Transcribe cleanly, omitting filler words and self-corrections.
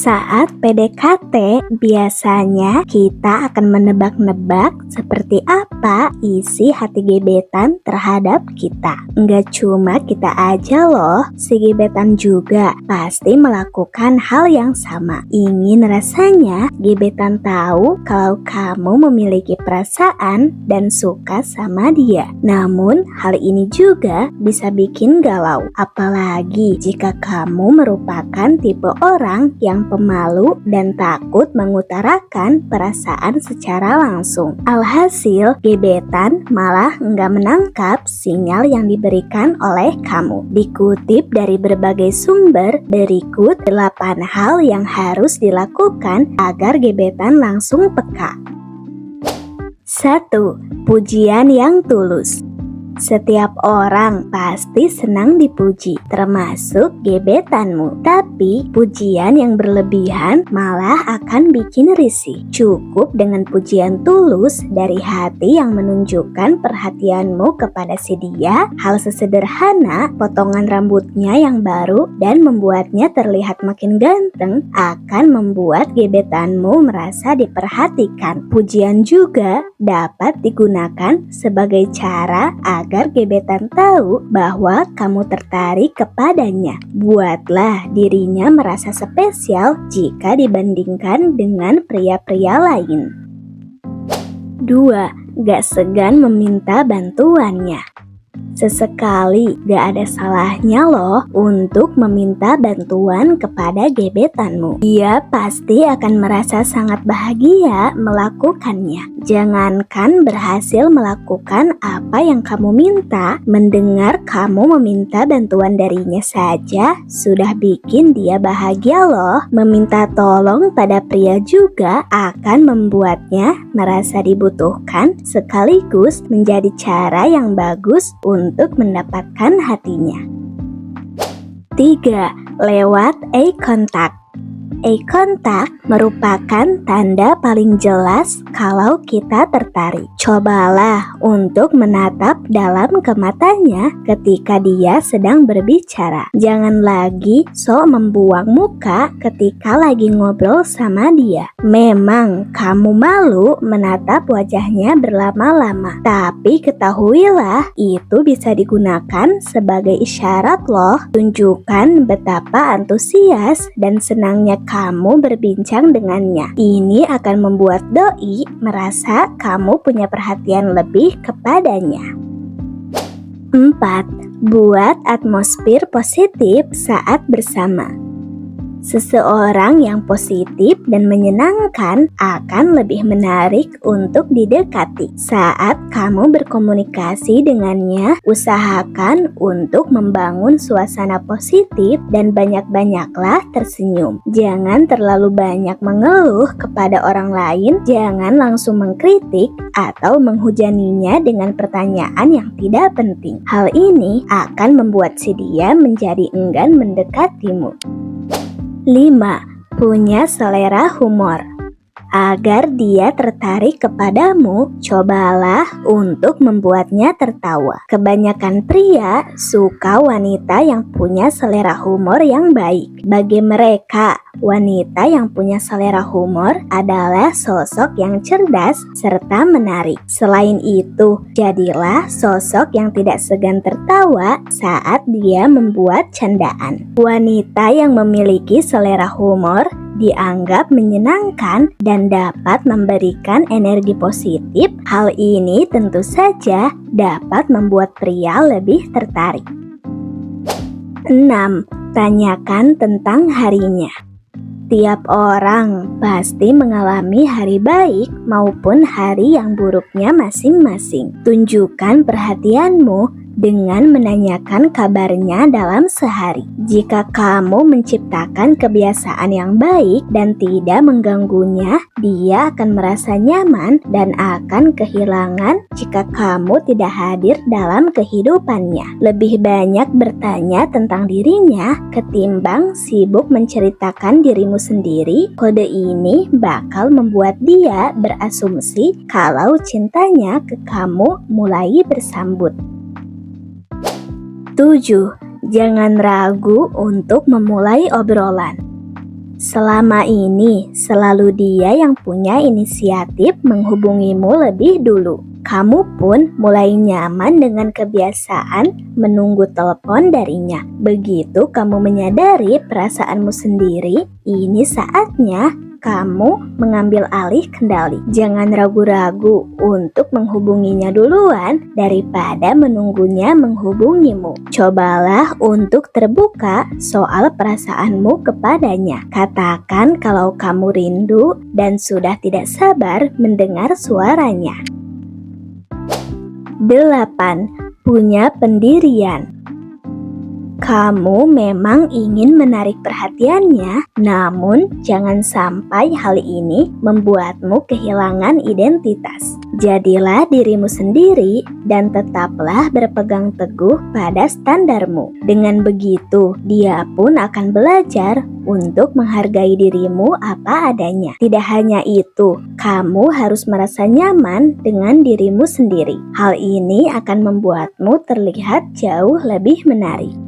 Saat PDKT, biasanya kita akan menebak-nebak seperti apa isi hati gebetan terhadap kita. Nggak cuma kita aja loh, si gebetan juga pasti melakukan hal yang sama. Ingin rasanya gebetan tahu kalau kamu memiliki perasaan dan suka sama dia. Namun, hal ini juga bisa bikin galau. Apalagi jika kamu merupakan tipe orang yang pemalu dan takut mengutarakan perasaan secara langsung. Alhasil, gebetan malah nggak menangkap sinyal yang diberikan oleh kamu. Dikutip dari berbagai sumber, berikut 8 hal yang harus dilakukan agar gebetan langsung peka. 1. Pujian yang tulus. Setiap orang pasti senang dipuji, termasuk gebetanmu. Tapi pujian yang berlebihan malah akan bikin risih. Cukup dengan pujian tulus dari hati yang menunjukkan perhatianmu kepada si dia. Hal sesederhana, potongan rambutnya yang baru dan membuatnya terlihat makin ganteng akan membuat gebetanmu merasa diperhatikan. Pujian juga dapat digunakan sebagai cara agar gebetan tahu bahwa kamu tertarik kepadanya. Buatlah dirinya merasa spesial jika dibandingkan dengan pria-pria lain. 2. Gak segan meminta bantuannya. Sesekali gak ada salahnya loh untuk meminta bantuan kepada gebetanmu. Dia pasti akan merasa sangat bahagia melakukannya. Jangankan berhasil melakukan apa yang kamu minta, mendengar kamu meminta bantuan darinya saja sudah bikin dia bahagia loh. Meminta tolong pada pria juga akan membuatnya merasa dibutuhkan sekaligus menjadi cara yang bagus untuk mendapatkan hatinya. 3. Lewat eye contact. Eye contact merupakan tanda paling jelas kalau kita tertarik. Cobalah untuk menatap dalam ke matanya ketika dia sedang berbicara. Jangan lagi sok membuang muka ketika lagi ngobrol sama dia. Memang kamu malu menatap wajahnya berlama-lama, tapi ketahuilah itu bisa digunakan sebagai isyarat loh. Tunjukkan betapa antusias dan senangnya kamu berbincang dengannya. Ini akan membuat doi merasa kamu punya perhatian lebih kepadanya. 4. Buat atmosfer positif saat bersama. Seseorang yang positif dan menyenangkan akan lebih menarik untuk didekati. Saat kamu berkomunikasi dengannya, usahakan untuk membangun suasana positif dan banyak-banyaklah tersenyum. Jangan terlalu banyak mengeluh kepada orang lain, jangan langsung mengkritik atau menghujaninya dengan pertanyaan yang tidak penting. Hal ini akan membuat si dia menjadi enggan mendekatimu. 5. Punya selera humor. Agar dia tertarik kepadamu, cobalah untuk membuatnya tertawa. Kebanyakan pria suka wanita yang punya selera humor yang baik. Bagi mereka, wanita yang punya selera humor adalah sosok yang cerdas serta menarik. Selain itu, jadilah sosok yang tidak segan tertawa saat dia membuat candaan. Wanita yang memiliki selera humor dianggap menyenangkan dan dapat memberikan energi positif. Hal ini tentu saja dapat membuat pria lebih tertarik. 6. Tanyakan tentang harinya. Tiap orang pasti mengalami hari baik maupun hari yang buruknya masing-masing. Tunjukkan perhatianmu dengan menanyakan kabarnya dalam sehari. Jika kamu menciptakan kebiasaan yang baik dan tidak mengganggunya, dia akan merasa nyaman dan akan kehilangan jika kamu tidak hadir dalam kehidupannya. Lebih banyak bertanya tentang dirinya ketimbang sibuk menceritakan dirimu sendiri. Kode ini bakal membuat dia berasumsi kalau cintanya ke kamu mulai bersambut. 7. Jangan ragu untuk memulai obrolan. Selama ini, selalu dia yang punya inisiatif menghubungimu lebih dulu. Kamu pun mulai nyaman dengan kebiasaan menunggu telepon darinya. Begitu kamu menyadari perasaanmu sendiri, ini saatnya kamu mengambil alih kendali. Jangan ragu-ragu untuk menghubunginya duluan daripada menunggunya menghubungimu. Cobalah untuk terbuka soal perasaanmu kepadanya. Katakan kalau kamu rindu dan sudah tidak sabar mendengar suaranya. 8. Punya pendirian. Kamu memang ingin menarik perhatiannya, namun jangan sampai hal ini membuatmu kehilangan identitas. Jadilah dirimu sendiri dan tetaplah berpegang teguh pada standarmu. Dengan begitu, dia pun akan belajar untuk menghargai dirimu apa adanya. Tidak hanya itu, kamu harus merasa nyaman dengan dirimu sendiri. Hal ini akan membuatmu terlihat jauh lebih menarik.